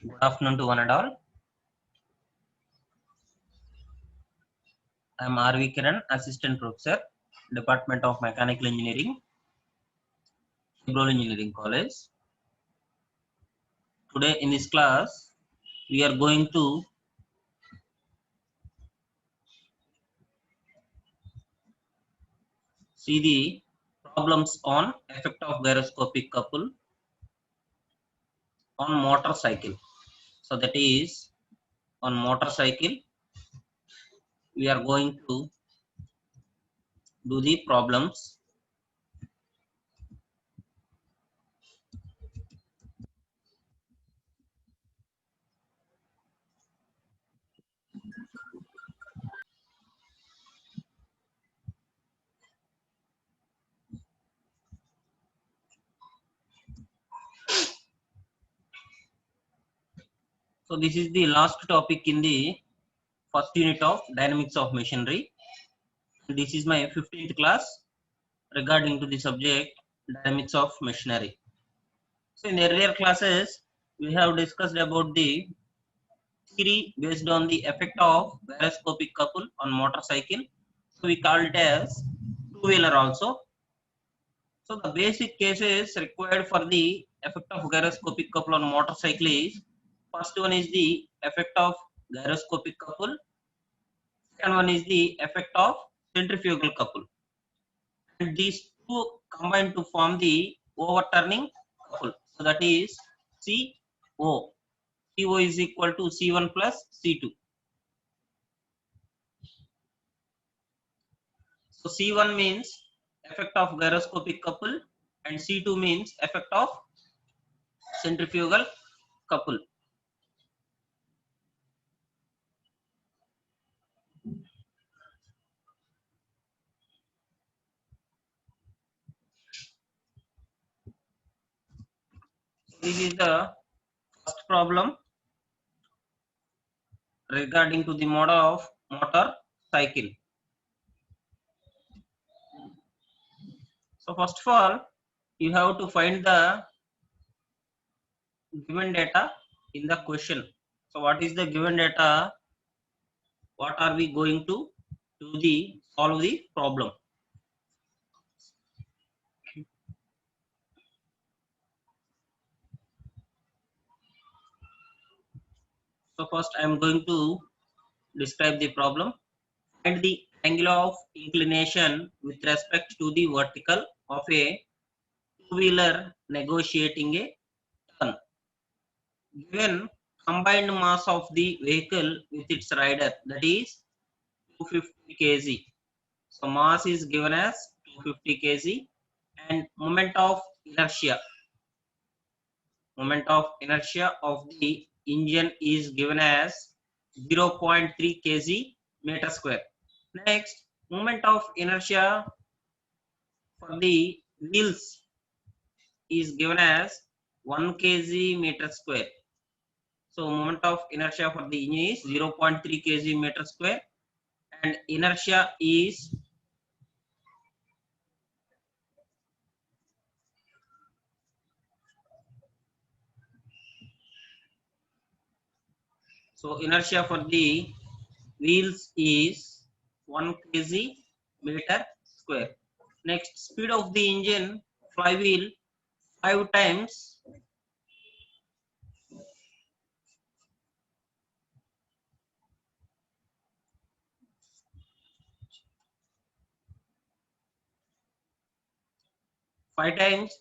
Good afternoon to one and all. I am R.V. Kiran, Assistant Professor, Department of Mechanical Engineering, Civil Engineering College. Today in this class, we are going to see the problems on effect of gyroscopic couple on motorcycle. So that is on motorcycle, we are going to do the problems. So this is the last topic in the first unit of dynamics of machinery. This is my 15th class regarding to the subject dynamics of machinery. So in earlier classes, we have discussed about the theory based on the effect of gyroscopic couple on motorcycle. So we call it as two-wheeler also. So the basic cases required for the effect of gyroscopic couple on motorcycle is, first one is the effect of gyroscopic couple, second one is the effect of centrifugal couple. And these two combine to form the overturning couple. So that is CO. CO is equal to C1 plus C2. So C1 means effect of gyroscopic couple and C2 means effect of centrifugal couple. This is the first problem regarding to the model of motor cycle. So first of all, you have to find the given data in the question. So what is the given data? What are we going to do the solve the problem? So first I am going to describe the problem. Find the angle of inclination with respect to the vertical of a two-wheeler negotiating a turn. Given combined mass of the vehicle with its rider, that is 250 kg. So mass is given as 250 kg and moment of inertia of the engine is given as 0.3 kg meter square. Next, moment of inertia for the wheels is given as 1 kg meter square. So moment of inertia for the engine is 0.3 kg meter square and inertia is inertia for the wheels is 1 kg meter square. Next, speed of the engine flywheel 5 times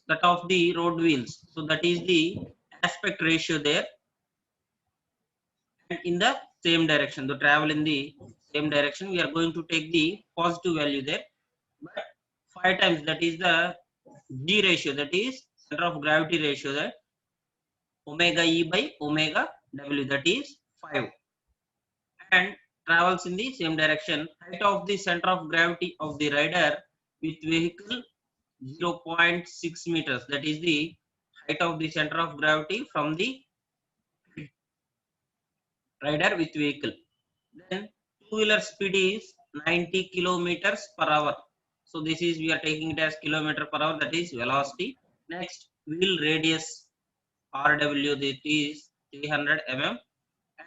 that of the road wheels. So that is the aspect ratio there, and in the same direction, to travel in the same direction, we are going to take the positive value there. But 5 times, that is the G ratio, that is center of gravity ratio, that omega E by omega W, that is 5, and travels in the same direction. Height of the center of gravity of the rider with vehicle 0.6 meters, that is the height of the center of gravity from the rider with vehicle. Then two-wheeler speed is 90 kilometers per hour. So this is, we are taking it as kilometer per hour, that is velocity. Next, wheel radius RW, that is 300 mm,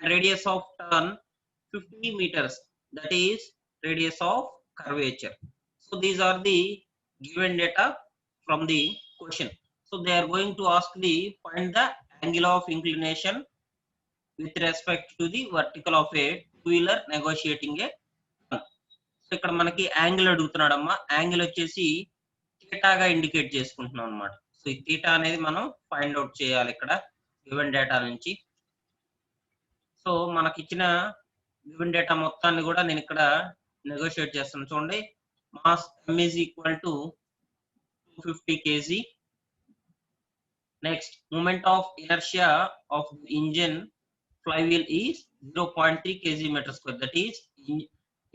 and radius of turn 50 meters, that is radius of curvature. So these are the given data from the question. So they are going to ask the find the angle of inclination with respect to the vertical of a two-wheeler negotiating a turn. So ఇక్కడ మనకి angle అడుగుతున్నాడమ్మా. Angle వచ్చేసి థీటాగా indicate చేసుకుంటున్నాం అనమాట. So ఈ theta అనేది మనం find out చేయాలి ఇక్కడ గివెన్ డేటా నుంచి. సో మనకి ఇచ్చిన గివెన్ డేటా మొత్తాన్ని కూడా నేను ఇక్కడ నెగోషియేట్ చేస్తాను. చూడండి, mass m is equal to 250 kg. Next, moment of inertia of the engine flywheel is 0.3 kg meter square, that is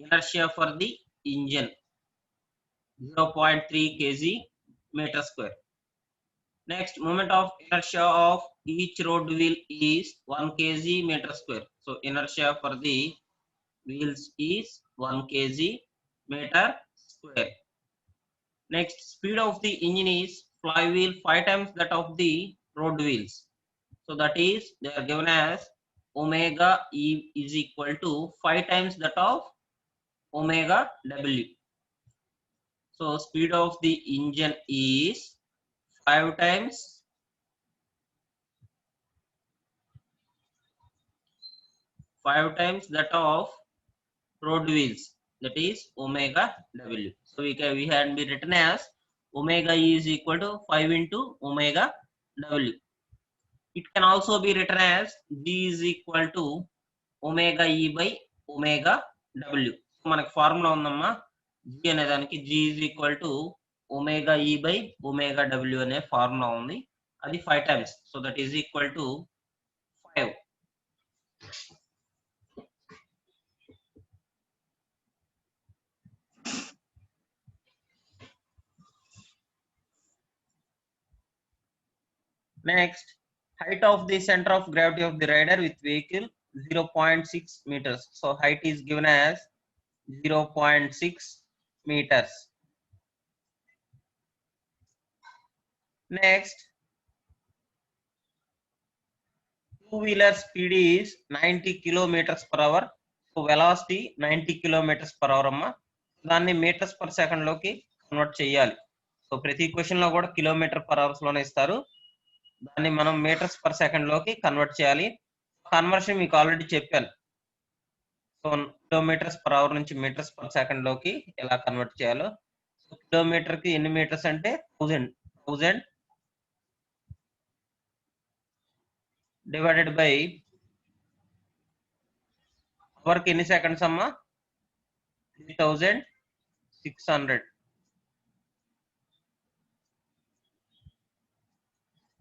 inertia for the engine 0.3 kg meter square. Next, moment of inertia of each road wheel is 1 kg meter square. So inertia for the wheels is 1 kg meter square. Next, speed of the engine is flywheel 5 times that of the road wheels. So that is, they are given as omega E is equal to 5 times that of omega W. So speed of the engine is 5 times that of road wheels, that is omega W. So we had be written as omega E is equal to 5 into omega W. It can also be written as G is equal to omega E by omega W. So మనకి formula ఉందమ్మా, G అనే దానికి G is equal to omega E by omega W అనే formula ఉంది. అది 5 times. So that is equal to 5. Next, height of the center of gravity of the rider with vehicle 0.6 meters. So height is given as 0.6 meters. Next, two-wheeler speed is 90 kilometers per hour. So velocity 90 kilometers per hour అమ్మా. దాన్ని metres per second లోకి convert చేయాలి. So ప్రతి question లో కూడా kilometre per hours లోనే ఇస్తారు. దాన్ని మనం మీటర్స్ పర్ సెకండ్ లోకి కన్వర్ట్ చేయాలి. కన్వర్షన్ మీకు ఆల్రెడీ చెప్పాను. సో కిలోమీటర్స్ పర్ అవర్ నుంచి మీటర్స్ పర్ సెకండ్ లోకి ఎలా కన్వర్ట్ చేయాలో. కిలోమీటర్ కి ఎన్ని మీటర్స్ అంటే 1000 డివైడెడ్ బై అవర్ కి ఎన్ని సెకండ్స్ అమ్మా 3600.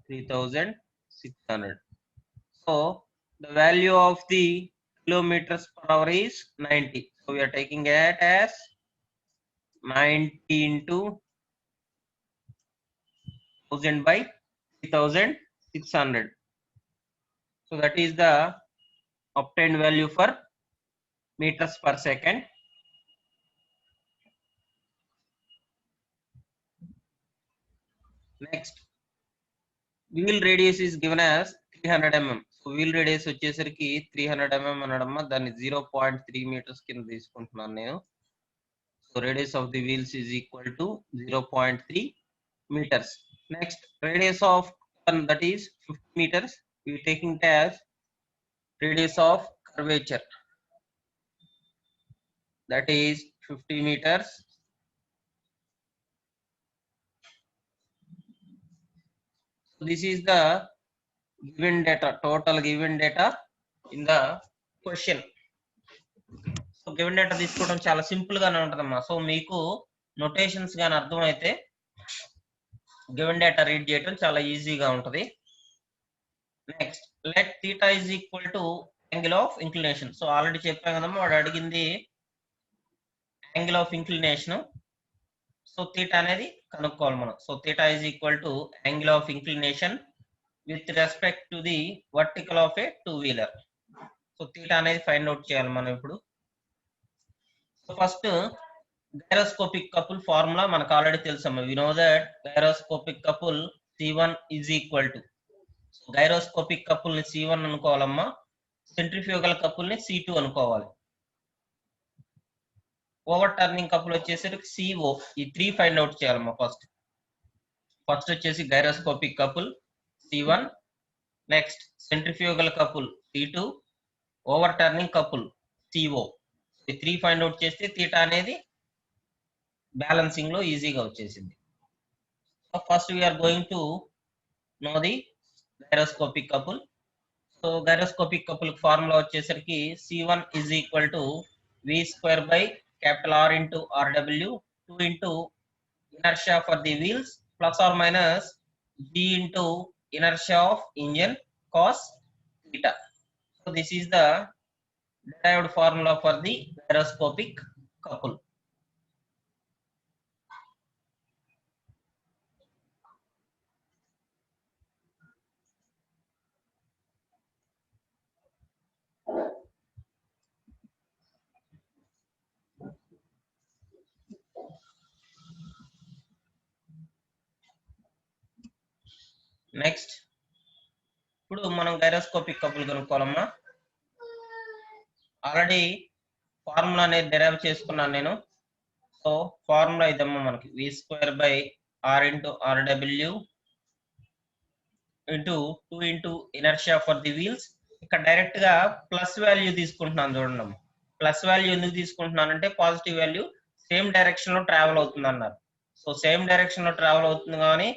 3600. So the value of the kilometers per hour is 90. So we are taking it as 90 into 1000 by 3600. So that is the obtained value for meters per second. Next, wheel radius is given as 300 mm. So wheel radius వచ్చేసరికి 300 mm అనడమ్మా. దాన్ని 0.3 meters కింద తీసుకుంటున్నాను నేను. So radius of the wheels is equal to 0.3 meters. Next, radius of that is 50 meters. We are taking it as radius of curvature. That is 50 meters. So this is the given data, total given data in the question. So given data తీసుకోవడం చాలా simple గానే ఉంటదమ్మా. So మీకు notations గాని అర్థమైతే given data read చేయడం చాలా ఈజీగా ఉంటది. Next, let theta is equal to angle of inclination. So already చెప్పాం కదమ్మా, వాడు అడిగింది angle of inclination. So theta అనేది కనుక్కోవాలి మనం. So theta is equal to angle of inclination with respect to the vertical of a two wheeler. So theta అనేది find out చేయాలి మనం ఇప్పుడు. So first gyroscopic couple formula మనకు already తెలుసమ్మా. We know that gyroscopic couple C1 is equal to, gyroscopic couple ని C1 అనుకోవాలమ్మా, centrifugal couple ని C2 అనుకోవాలి. ఓవర్ టర్నింగ్ కపుల్ వచ్చేసరికి CO. ఈ 3 ఫైండ్ అవుట్ చేయాలమ్మా. ఫస్ట్ వచ్చేసి gyroscopic couple C1, next centrifugal couple C2, overturning couple CO. ఈ 3 find out చేస్తే థీటా అనేది బ్యాలెన్సింగ్ లో ఈజీగా వచ్చేసింది. So first we're going to know the gyroscopic couple. So gyroscopic couple formula వచ్చేసరికి C1 is equal to V square by capital R into RW 2 into inertia for the wheels plus or minus G into inertia of engine cos theta. So this is the derived formula for the gyroscopic couple. Next, ఇప్పుడు మనం gyroscopic couple కనుక్కోవాలమ్మా. Already formula అనేది derive చేసుకున్నాను నేను. So formula ఇదమ్మా మనకి V square by R into RW into 2 into inertia for the wheels. ఇక్కడ direct గా plus value తీసుకుంటున్నాను చూడండి. ప్లస్ వాల్యూ ఎందుకు తీసుకుంటున్నానంటే పాజిటివ్ వాల్యూ సేమ్ డైరెక్షన్ లో ట్రావెల్ అవుతుంది అన్నారు. సో సేమ్ డైరెక్షన్ లో ట్రావెల్ అవుతుంది కానీ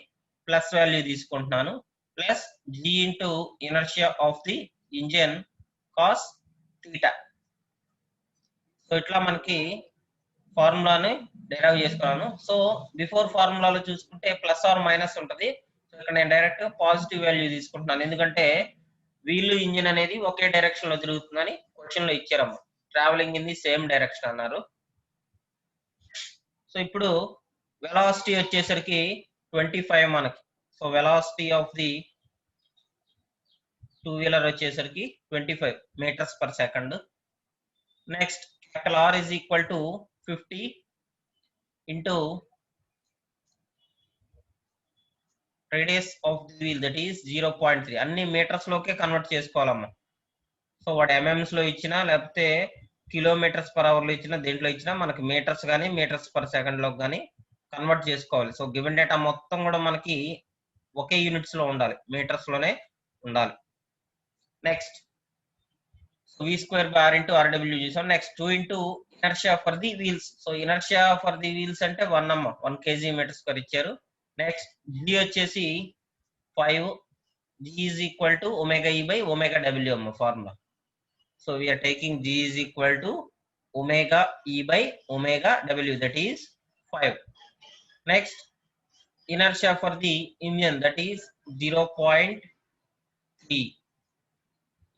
ప్లస్ వాల్యూ తీసుకుంటున్నాను. Plus G into inertia of the engine cos theta. So ఇట్లా మనకి ఫార్ములాని డెరైవ్ చేసుకున్నాను. సో బిఫోర్ ఫార్ములాలో చూసుకుంటే ప్లస్ ఆర్ మైనస్ ఉంటది. సో ఇక్కడ నేను డైరెక్ట్ పాజిటివ్ వాల్యూ తీసుకుంటున్నాను, ఎందుకంటే వీల్ ఇంజిన్ అనేది ఒకే డైరెక్షన్ లో తిరుగుతుందని క్వశ్చన్ లో ఇచ్చారమ్మా. Travelling in the same direction అన్నారు. సో ఇప్పుడు వెలాసిటీ వచ్చేసరికి 25 మనకి. So velocity of the two wheeler వచ్చేసరికి 25 meters per second. Next, capital R is equal to 50 into radius of the wheel that is 0.3 అన్ని మీటర్స్ లోకే convert చేసుకోవాలమ్మా. So వాడు mms లో ఇచ్చినా లేకపోతే కిలోమీటర్స్ పర్ అవర్ లో ఇచ్చినా దేంట్లో ఇచ్చినా మనకి మీటర్స్ కానీ మీటర్స్ పర్ సెకండ్ లో కానీ కన్వర్ట్ చేసుకోవాలి. సో గివెన్ డేటా మొత్తం కూడా మనకి ఒకే యూనిట్స్ లో ఉండాలి, మీటర్స్ లోనే ఉండాలి. Next v square by r into rw చూసాం. Next 2 into inertia for the wheels. So inertia for the wheels అంటే 1 అమ్మ, 1 kg meter square ఇచ్చారు. నెక్స్ట్ g వచ్చేసి 5, g is equal to omega e by omega w అమ్మ formula. So we are taking g is equal to omega e by omega w, that is 5. Next inertia for the engine, that is 0.3.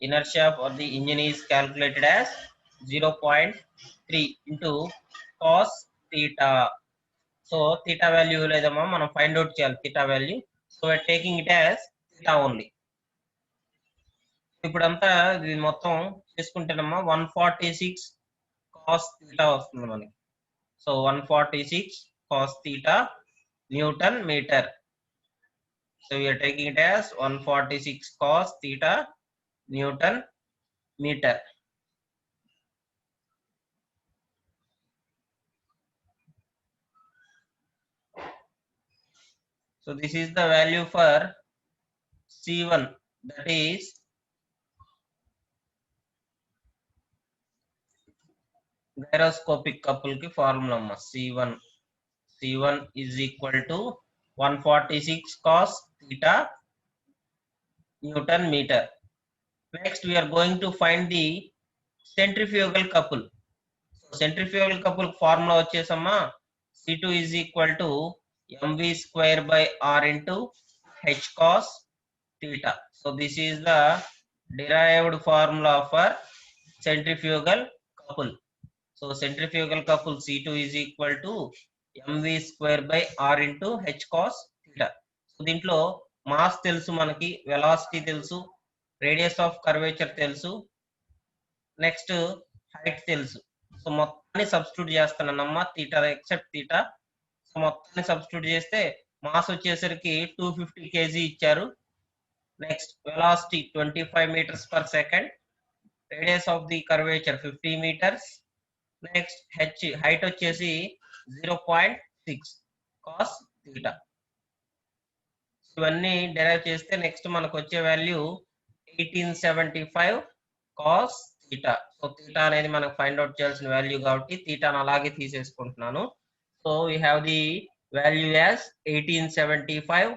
Inertia for the engine is calculated as 0.3 into cos theta. So theta value ledamma manam find out cheyali theta value. So we are taking it as theta only. ఇప్పుడంతా ఇది మొత్తం చేసుకుంటేనమ్మా 146 cos theta వస్తుంది మనకి. So 146 cos theta Newton meter. So we are taking it as 146 cos theta Newton meter. So this is the value for C1, that is gyroscopic couple ki formula amma. C1 is equal to 146 cos theta Newton meter. Next we are going to find the centrifugal couple. So centrifugal couple formula vachesama C2 is equal to mv square by r into h cos theta. So this is the derived formula for centrifugal couple. So centrifugal couple C2 is equal to mv square by r into h cos theta. So దీంట్లో mass తెలుసు మనకి, velocity తెలుసు, radius of curvature తెలుసు, next height తెలుసు. So మొత్తాన్ని substitute చేస్తానమ్మా theta except theta. So మొత్తాన్ని substitute చేస్తే మాస్ వచ్చేసరికి 250 kg ఇచ్చారు. Next velocity 25 meters per second, radius of the curvature 50 meters, next height వచ్చేసి 0.6 cos theta. ఇవన్నీ డెరైవ్ చేస్తే నెక్స్ట్ మనకు వచ్చే value 1875 cos theta. So theta అనేది మనకు ఫైండ్ అవుట్ చేయాల్సిన వాల్యూ కాబట్టి థీటాను అలాగే తీసేసుకుంటున్నాను. So we have the value as 1875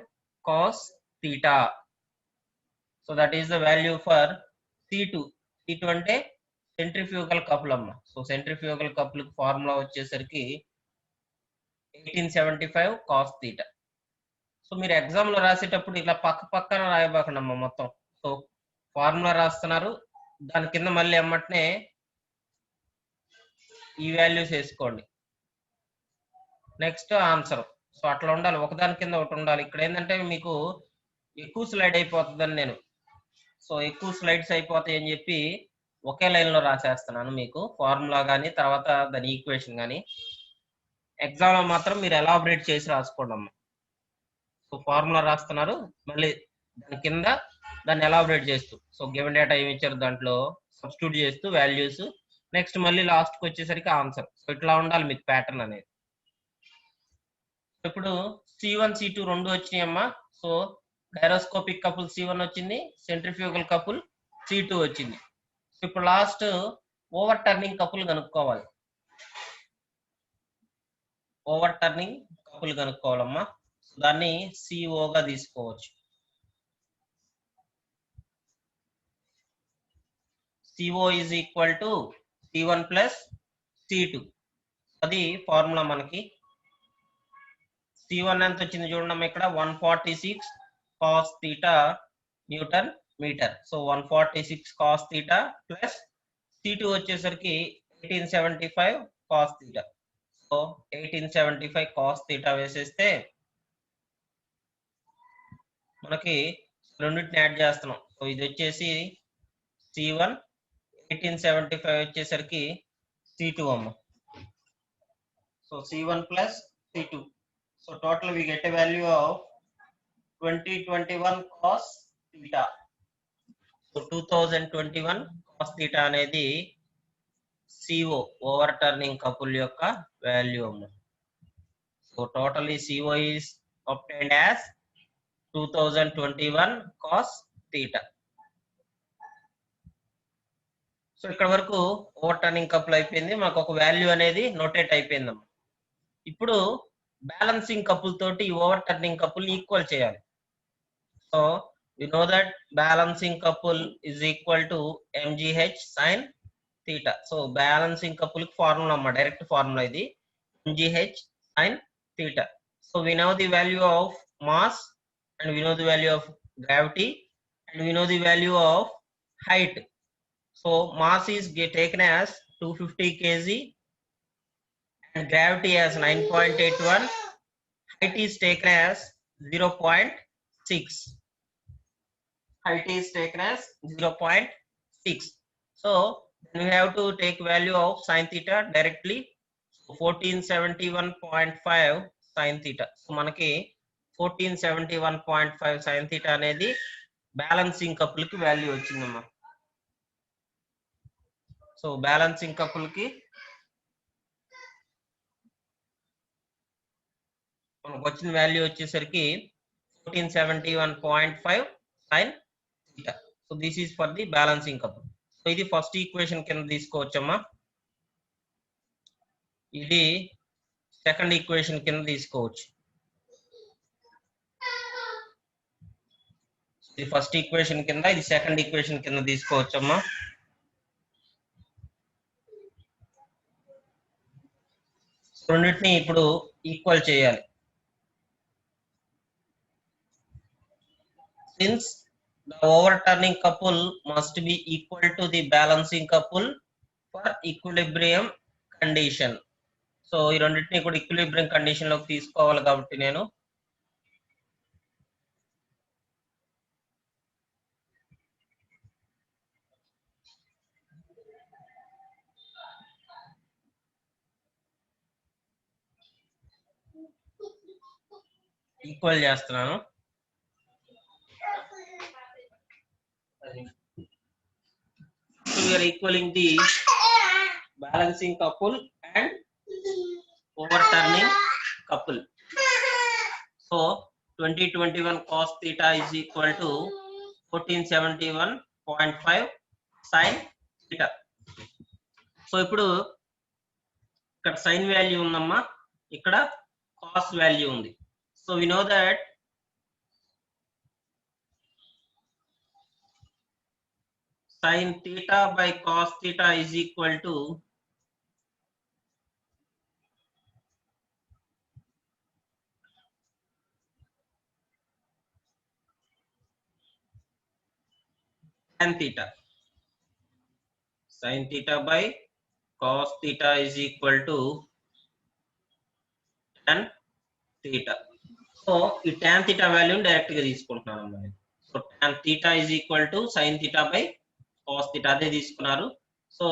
cos theta. So that is the value for C2. C2 అంటే సెంట్రిఫ్యూగల్ కపుల్ అమ్మ. సో సెంట్రిఫ్యూగల్ కపుల్ ఫార్ములా వచ్చేసరికి 1875 cos theta. సో మీరు ఎగ్జామ్ లో రాసేటప్పుడు ఇలా పక్కన రాయబాకండి అమ్మ మొత్తం. సో ఫార్ములా రాస్తున్నారు, దాని కింద మళ్ళీ ఎమ్మటనే ఈ వాల్యూస్ వేసుకోండి, నెక్స్ట్ ఆన్సర్. సో అట్లా ఉండాలి, ఒకదాని కింద ఒకటి ఉండాలి. ఇక్కడ ఏంటంటే మీకు ఎక్కువ స్లైడ్ అయిపోతుందని నేను, సో ఎక్కువ స్లైడ్స్ అయిపోతాయి అని చెప్పి ఒకే లైన్ లో రాసేస్తున్నాను మీకు ఫార్ములా కానీ తర్వాత దాని ఈక్వేషన్ కానీ. ఎగ్జామ్ లో మాత్రం మీరు ఎలాబరేట్ చేసి రాసుకోండి అమ్మ. సో ఫార్ములా రాస్తున్నారు, మళ్ళీ దాని కింద దాన్ని ఎలాబరేట్ చేస్తూ, సో గివెన్ డేటా ఏమి ఇచ్చారు దాంట్లో సబ్స్టిట్యూట్ చేస్తూ వాల్యూస్, నెక్స్ట్ మళ్ళీ లాస్ట్ కి వచ్చేసరికి ఆన్సర్. సో ఇట్లా ఉండాలి మీకు ప్యాటర్న్ అనేది. ఇప్పుడు C1 C2 రెండు వచ్చినాయి అమ్మా. సో గైరోస్కోపిక్ కపుల్ C1 వచ్చింది, సెంట్రిఫ్యూగల్ కపుల్ C2 వచ్చింది. ఇప్పుడు లాస్ట్ ఓవర్ టర్నింగ్ కపుల్ కనుక్కోవాలి. ఓవర్ టర్నింగ్ కపుల్ కనుక్కోవాలమ్మా. దాన్ని CO గా తీసుకోవచ్చు. CO is equal to C1 plus C2. అది ఫార్ములా మనకి. C1 ఎంత వచ్చింది చూడండి ఇక్కడ 146 cos theta Newton meter. So 146 cos theta plus C2 వచ్చేసరికి 1875 cos theta. So 1875 cos theta వేసేస్తే మనకి రెండింటిని యాడ్ చేస్తున్నాం. సో ఇది వచ్చేసి C1, 1875 వచ్చేసరికి C2 అమ్మ. So C1 plus C2. So total we get a value of 2021 cos theta. So 2021 cos theta అనేది CO ఓవర్ టర్నింగ్ కపుల్ యొక్క వాల్యూ అమ్మ. So totally CO is obtained as 2021 cos theta. So ఇక్కడ వరకు over turning couple అయిపోయింది, మాకు ఒక value అనేది notate అయిపోయిందమ్మా. ఇప్పుడు బ్యాలెన్సింగ్ కపుల్ తోటి ఈ ఓవర్ టర్నింగ్ కపుల్ ఈక్వల్ చేయాలి. So we know that balancing couple is equal to mgh sin theta. So balancing couple formula amma, direct formula idi mgh sin theta. So we know the value of mass and we know the value of gravity and we know the value of height. So mass is taken as 250 kg and gravity as 9.81. Height is taken as 0.6. Height is taken as 0.6. So then we have to take value of sin theta directly. So 1471.5 sin theta. So manaki 1471.5 sin theta అనేది balancing couple కి value వచ్చిందమ్మా. So balancing couple కి మనకు వచ్చిన value వచ్చేసరికి 1471.5 sin theta. So this is for the balancing couple. So ఇది first equation కింద తీసుకోవచ్చమ్మా, ఇది సెకండ్ ఈక్వేషన్ కింద తీసుకోవచ్చు. ఇది ఫస్ట్ ఈక్వేషన్ కింద, ఇది సెకండ్ ఈక్వేషన్ కింద తీసుకోవచ్చమ్మా. రెండింటిని ఇప్పుడు ఈక్వల్ చేయాలి. Since the overturning couple must be equal to the balancing couple for equilibrium condition. So ఈ రెండింటిని కూడా ఈక్విలిబ్రియం కండిషన్ లోకి తీసుకోవాలి కాబట్టి నేను ఈక్వల్ చేస్తున్నాను. We are equaling the balancing couple and overturning couple. So 2021 cos theta is equal to 1471.5 sin theta. So ఇప్పుడు ఇక్కడ సైన్ వాల్యూ ఉందమ్మా, ఇక్కడ కాస్ వాల్యూ ఉంది. So we know that sin theta by cos theta is equal to tan theta. Sin theta by cos theta is equal to tan theta. So ఈ tan theta వాల్యూని direct గా తీసుకుంటున్నాను అన్నమాట. So tan theta is equal to sin theta by cos theta అదే తీసుకున్నారు. So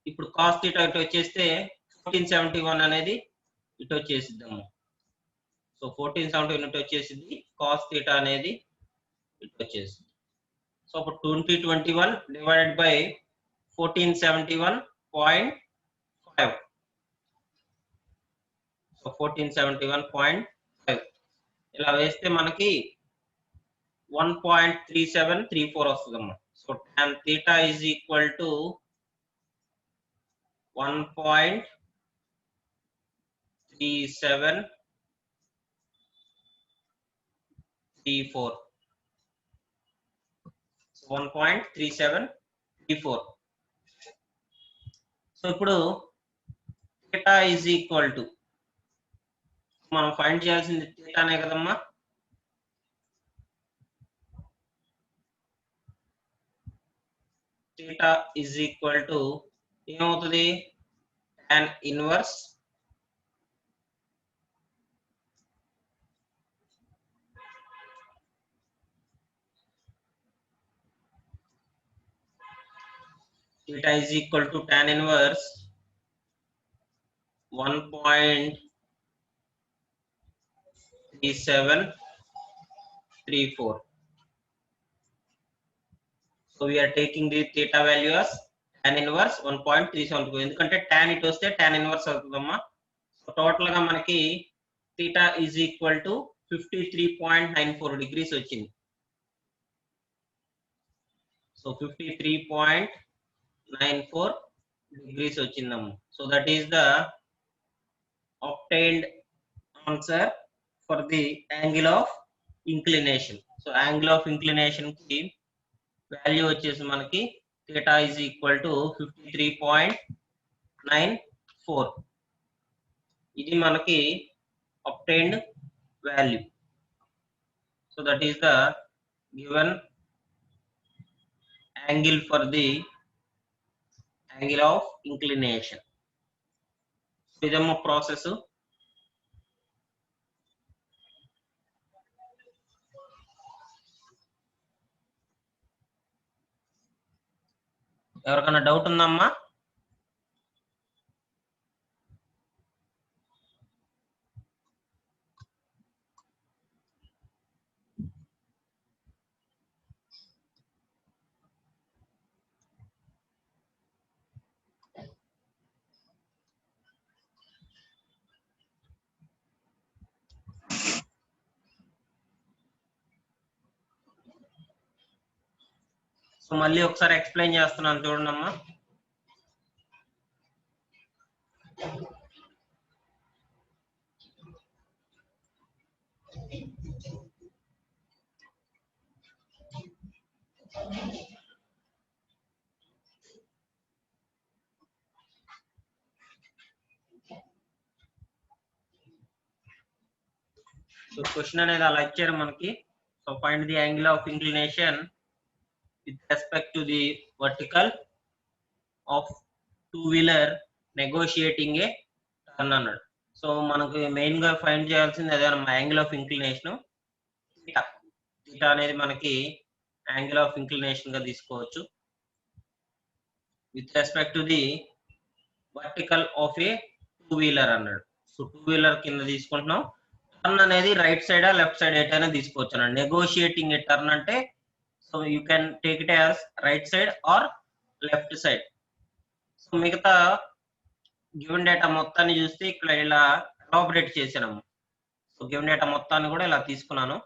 ఇప్పుడు cos theta ఇటు వచ్చేస్తే 1471 అనేది ఇటు వచ్చేసిద్దాము. సో 1471 ఇటు వచ్చేసింది, cos theta అనేది ఇటు వచ్చేసింది. సో ఇప్పుడు 2021 డివైడెడ్ బై 1471.5. సో 1471.5 ఇలా వేస్తే మనకి 1.3734 వస్తుందమ్మా. So tan theta is equal to 1.3734. 1.3734. So ఇప్పుడు theta is equal to మనం ఫైండ్ చేయాల్సింది thetaనే కదమ్మా. theta is equal to ఏమవుతుంది, tan inverse theta is equal to tan inverse 1.3734 634. So we are taking the theta value as tan inverse 1.372. ఎందుకంటే tan ఇటు వస్తే tan inverse అవుతుందమ్మా. So total గా మనకి theta is equal to 53.94 degrees వచ్చింది. So 53.94 degrees వచ్చిందమ్మా. So that is the obtained answer for the angle of inclination. So angle of inclination ki value వచ్చేసి మనకి theta is equal to 53.94. ఇది మనకి obtained value. So that is the given angle for the angle of inclination. So idamma process. ఎవరికైనా doubt ఉందమ్మా? So మళ్ళీ ఒకసారి explain చేస్తున్నాను చూడండి అమ్మా. సో క్వశ్చన్ అనేది అలా ఇచ్చారు మనకి. So find the angle of inclination with respect to the vertical of two-wheeler negotiating a turn అన్నాడు. సో మనకు మెయిన్ గా ఫైండ్ చేయాల్సింది అదే అన్నమాట, యాంగిల్ ఆఫ్ ఇంక్లినేషన్. థీటా అనేది మనకి యాంగిల్ ఆఫ్ ఇంక్లినేషన్ గా తీసుకోవచ్చు with respect to the vertical of a two wheeler అన్నాడు. సో టూ వీలర్ కింద తీసుకుంటున్నాం. టర్న్ అనేది రైట్ సైడ్ లెఫ్ట్ సైడ్ ఎటైనా తీసుకోవచ్చు అన్నాడు. నెగోషియేటింగ్ ఏ టర్న్ అంటే so you can take it as right side or left side. So మిగతా given data మొత్తాన్ని చూస్తే ఇక్కడ ఇలా ఎలాబరేట్ చేసాము. సో గివెన్ డేటా మొత్తాన్ని కూడా ఇలా తీసుకున్నాను.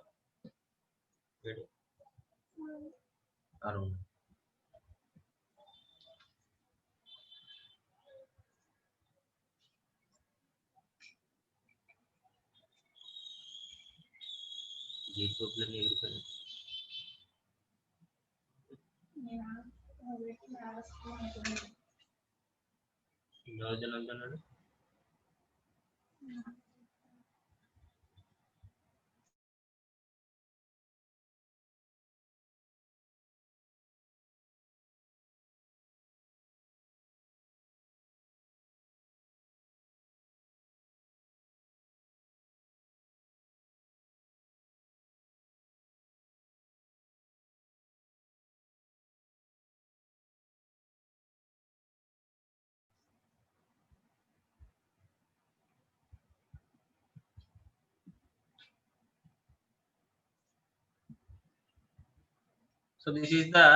So this is the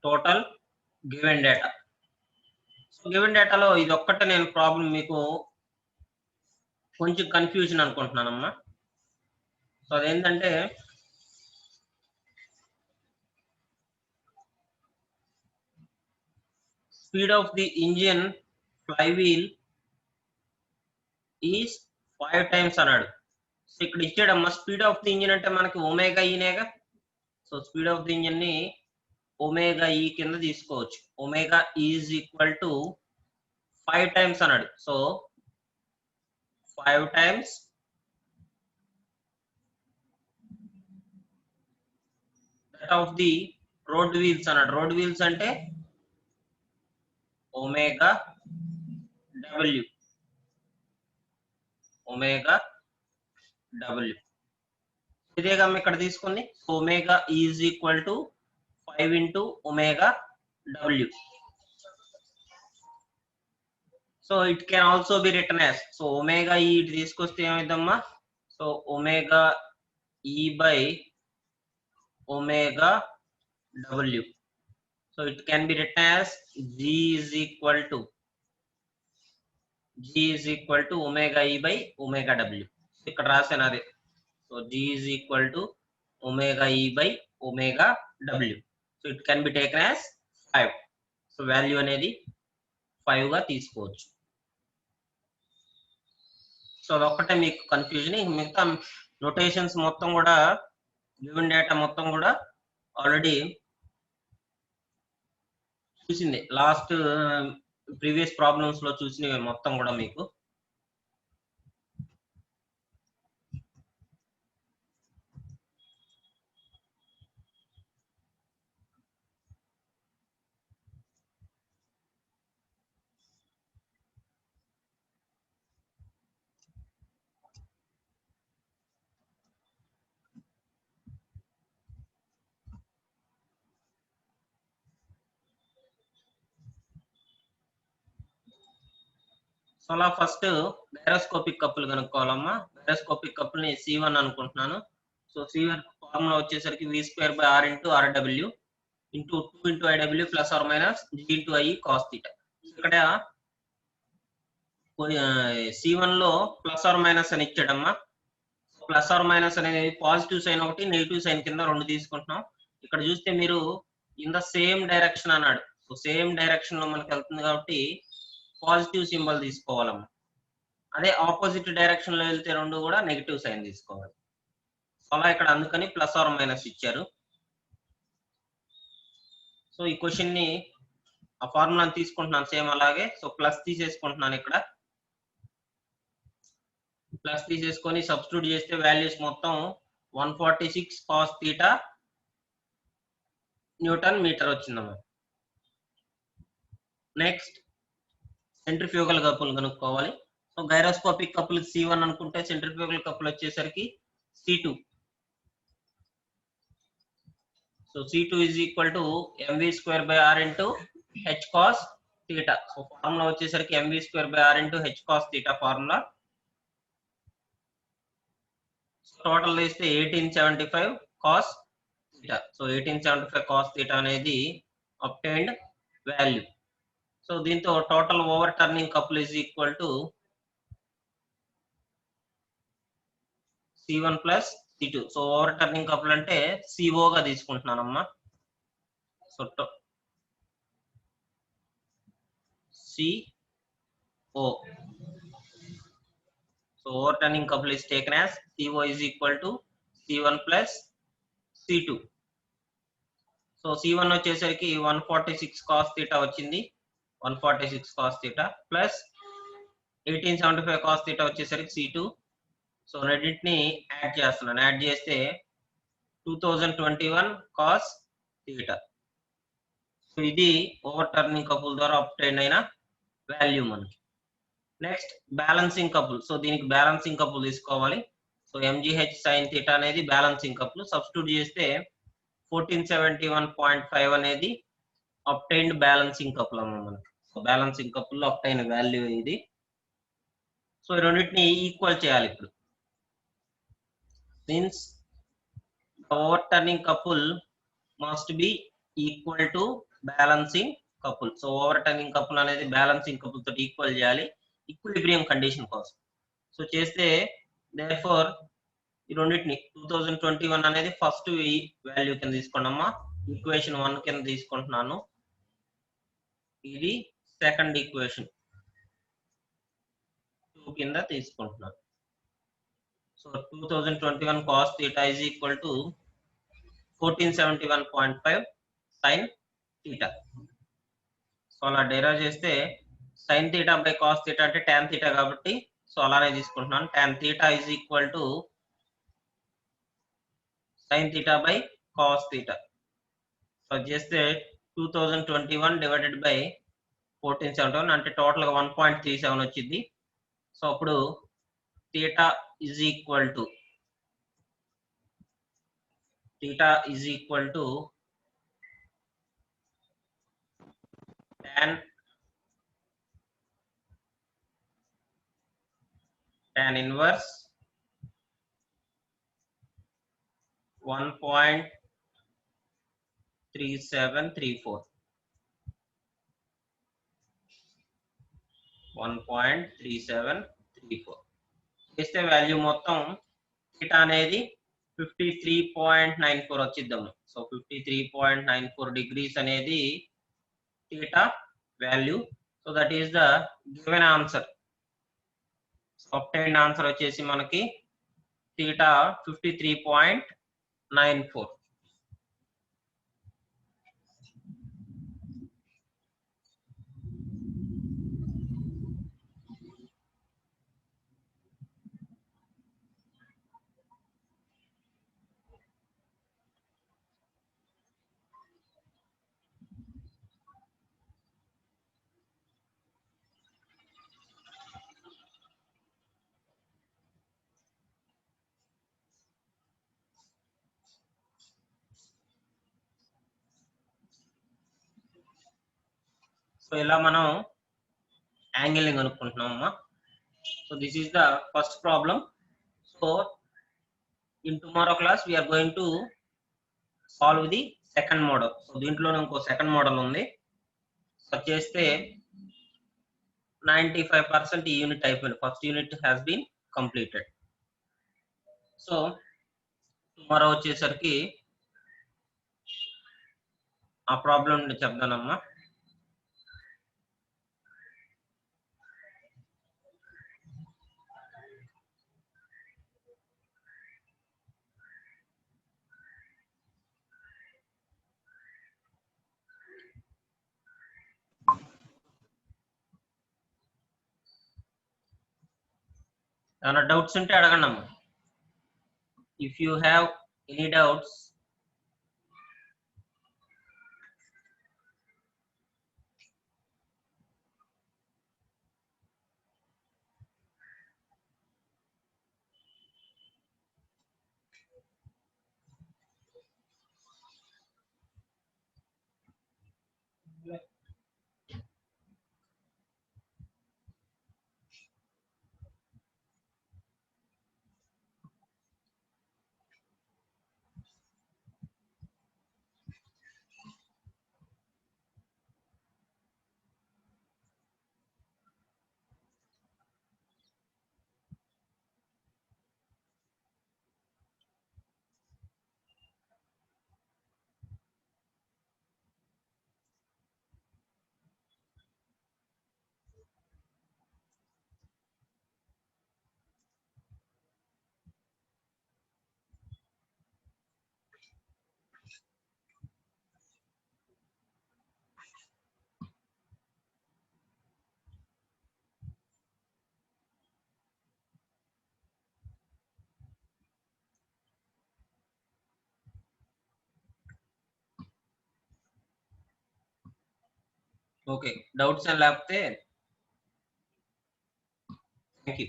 total given data. So given data లో ఇది ఒక్కటే నేను ప్రాబ్లం మీకు కొంచెం కన్ఫ్యూజన్ అనుకుంటున్నానమ్మా. సో అదేంటంటే speed of the engine flywheel is 5 times అన్నాడు. సో ఇక్కడ ఇచ్చాడమ్మా స్పీడ్ ఆఫ్ ది ఇంజిన్ అంటే మనకి ఒమేగా ఈనేగా. So speed of the engine ని ఒమేగా ఈ కింద తీసుకోవచ్చు. Omega is equal to 5 times అన్నాడు. So 5 times that of the road wheels అన్నాడు. రోడ్ వీల్స్ అంటే ఒమేగా డబ్ల్యూ. ఒమేగా డబ్ల్యూ ఇదేగా ఇక్కడ తీసుకుంది. Omega is equal to 5 into omega w. So it can also be written as, so omega e తీసుకొస్తే ఏమైందమ్మా, so omega E by omega W. So it can be written as G is equal to omega E by omega W. ఇక్కడ రాసాను అదే. So G is equal to omega E by omega W. So it can be taken as 5. So value అనేది 5 గా తీసుకోవచ్చు. So అదొక్కటే మీకు confusion. మిగతా notations మొత్తం కూడా గివెన్ డేటా మొత్తం కూడా ఆల్రెడీ చూసింది. లాస్ట్ ప్రీవియస్ ప్రాబ్లమ్స్ లో చూసినవి మొత్తం కూడా మీకు. సో అలా ఫస్ట్ గైరోస్కోపిక్ కప్పులు కనుక్కోవాలమ్మా. గైరోస్కోపిక్ కప్పుల్ని C1 అనుకుంటున్నాను. సో C1 ఫార్ములా వచ్చేసరికి V²/R × RW into 2 × IW plus or minus G × I cos θ. ఇక్కడ C1 లో ప్లస్ ఆర్ మైనస్ అని ఇచ్చాడమ్మా. ప్లస్ ఆర్ మైనస్ అనేది పాజిటివ్ సైన్ ఒకటి, నెగిటివ్ సైన్ కింద 2 తీసుకుంటున్నాం. ఇక్కడ చూస్తే మీరు ఇన్ ద సేమ్ డైరెక్షన్ అన్నాడు. సో సేమ్ డైరెక్షన్ లో మనకి వెళ్తుంది కాబట్టి పాజిటివ్ సింబల్ తీసుకోవాలమ్మా. అదే ఆపోజిట్ డైరెక్షన్ లో వెళ్తే 2 కూడా నెగిటివ్ సైన్ తీసుకోవాలి. అలా ఇక్కడ అందుకని ప్లస్ ఆర్ మైనస్ ఇచ్చారు. సో ఈ క్వశ్చన్ ని ఆ ఫార్ములాని తీసుకుంటున్నాను సేమ్ అలాగే. సో ప్లస్ తీసేసుకుంటున్నాను. ఇక్కడ ప్లస్ తీసేసుకొని సబ్స్టిట్యూట్ చేస్తే వాల్యూస్ మొత్తం 146 cos θ న్యూటన్ మీటర్ వచ్చిందమ్మా. నెక్స్ట్ సెంట్రిఫ్యూగల్ కప్పులు కనుక్కోవాలి. సో గైరోస్కోపిక్ కప్పులు C1 అనుకుంటే సెంట్రిఫ్యూగల్ కప్పులు వచ్చేసరికి C2. So C2 is equal to mv²/R × h cos θ. So formula వచ్చేసరికి mv²/R × h cos θ formula. Total వేస్తే 1875 cos θ. సో 1875 cos θ అనేది obtained వాల్యూ. సో దీంతో total overturning couple is equal to C1 plus C2. So overturning couple అంటే CO గా తీసుకుంటున్నానమ్మా. So CO. So overturning couple is taken as CO is equal to C1 plus C2. So C1 వచ్చేసరికి 146 cos θ వచ్చింది. 146 cos θ plus 1875 cos θ వచ్చేసరికి C2. So రెండింటిని add చేస్తున్నాను. Add చేస్తే 2021 cos θ. So ఇది ఓవర్ టర్నింగ్ కపుల్ ద్వారా obtain అయిన value మనకి. Next balancing couple. సో దీనికి బ్యాలెన్సింగ్ కపుల్ తీసుకోవాలి. సో MGH sin θ అనేది బ్యాలెన్సింగ్ కపుల్. సబ్స్టిట్యూట్ చేస్తే 1471.5 అనేది అబ్టైన్డ్ బ్యాలెన్సింగ్ కపుల్ అమ్మ మనకి. సో బ్యాలెన్సింగ్ కపుల్ లో అబ్టైన్ వాల్యూ ఇది. సో ఈ రెండింటిని ఈక్వల్ చేయాలి ఇప్పుడు. Means over turning couple must be equal to balancing couple. So overturning couple అనేది బ్యాలెన్సింగ్ కపుల్ తోటి ఈక్వల్ చేయాలి ఈక్విలిబ్రియం కండిషన్ కోసం. సో చేస్తే దేర్ఫోర్ ఈ రెండింటిని 2021 అనేది ఫస్ట్ వాల్యూ కింద తీసుకోండమ్మా. ఈక్వేషన్ 1 కింద తీసుకుంటున్నాను. ఇది సెకండ్ ఈక్వేషన్ 2 కింద తీసుకుంటున్నాను. So 2021 cos θ is equal to 1471.5 sin θ. So అలా డెరైవ్ చేస్తే sin θ by cos θ అంటే tan θ కాబట్టి సో అలానే తీసుకుంటున్నాను. tan θ is equal to sin θ by cos θ. So చేస్తే 2021 డివైడెడ్ బై 1471 అంటే టోటల్ గా 1.37 వచ్చింది. సో అప్పుడు θ is equal to tan inverse 1.3734. 1.3734 చేస్తే వాల్యూ మొత్తం థీటా అనేది 53.94 వచ్చిద్దాము. సో 53.94 degrees అనేది theta value. So that is the given answer. obtained answer వచ్చేసి మనకి థీటా 53.94. సో ఇలా మనం యాంగిల్ ని కనుక్కుంటున్నామమ్మా. So this is the first problem. So in tomorrow class we are going to solve the second model. So దీంట్లోనే ఇంకో second model ఉంది. So చేస్తే 95% ఈ యూనిట్ అయిపోయింది. First unit has been completed. So tomorrow వచ్చేసరికి ఆ ప్రాబ్లం చెప్తానమ్మా. ఏమైనా డౌట్స్ ఉంటే అడగండి అమ్మా. If you have any doubts okay. Doubts అని లేకపోతే థ్యాంక్ యూ.